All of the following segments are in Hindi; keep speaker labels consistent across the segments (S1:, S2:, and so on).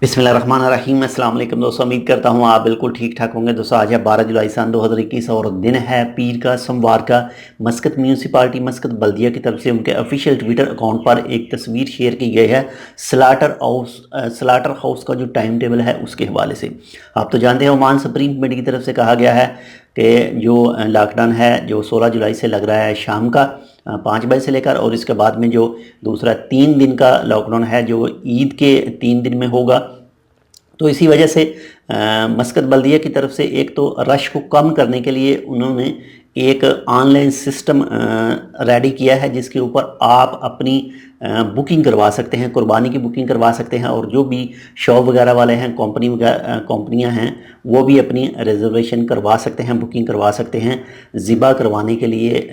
S1: बिस्मिल्लाहिर्रहमानिर्रहीम। अस्सलाम वालेकुम दोस्तों, उम्मीद करता हूँ आप बिल्कुल ठीक ठाक होंगे। दोस्तों आज है 12 जुलाई सन 2021 और दिन है पीर का, सोमवार का। मस्कत म्यूनसिपालिटी मस्कत बल्दिया की तरफ से उनके ऑफिशियल ट्विटर अकाउंट पर एक तस्वीर शेयर की गई है स्लाटर हाउस का जो टाइम टेबल है उसके हवाले से। आप तो जानते हैं ओमान सुप्रीम कमेटी की तरफ से कहा गया है कि जो लॉकडाउन है जो 16 जुलाई से लग रहा है शाम का 5 बजे से लेकर, और इसके बाद में जो दूसरा 3 दिन का लॉकडाउन है जो ईद के 3 दिन में होगा। तो इसी वजह से मस्कत बल्दिया की तरफ से एक तो रश को कम करने के लिए उन्होंने एक ऑनलाइन सिस्टम रेडी किया है जिसके ऊपर आप अपनी बुकिंग करवा सकते हैं, कुर्बानी की बुकिंग करवा सकते हैं, और जो भी शॉप वगैरह वाले हैं, कंपनियां हैं, वो भी अपनी रिजर्वेशन करवा सकते हैं, बुकिंग करवा सकते हैं ज़िबा करवाने के लिए,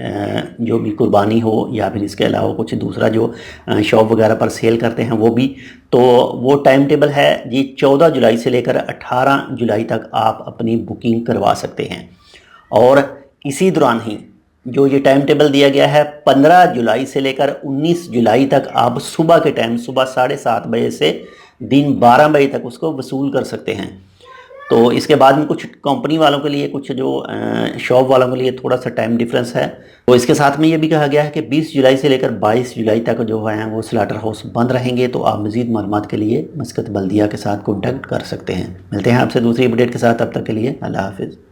S1: जो भी कुर्बानी हो या फिर इसके अलावा कुछ दूसरा जो शॉप वगैरह पर सेल करते हैं वो भी। तो वो टाइम टेबल है जी, 14 जुलाई से लेकर 18 जुलाई तक आप अपनी बुकिंग करवा सकते हैं। और इसी दौरान ही जो ये टाइम टेबल दिया गया है, 15 जुलाई से लेकर 19 जुलाई तक आप सुबह के टाइम, सुबह 7:30 बजे से दिन 12 बजे तक उसको वसूल कर सकते हैं। तो इसके बाद में कुछ कंपनी वालों के लिए, कुछ जो शॉप वालों के लिए थोड़ा सा टाइम डिफरेंस है। तो इसके साथ में ये भी कहा गया है कि 20 जुलाई से लेकर 22 जुलाई तक जो है वो स्लाटर हाउस बंद रहेंगे। तो आप मज़ीद मालूमात के लिए मस्कत बल्दिया के साथ कॉन्टैक्ट कर सकते हैं। मिलते हैं आपसे दूसरी अपडेट के साथ, तब तक के लिए अल्लाह हाफिज़।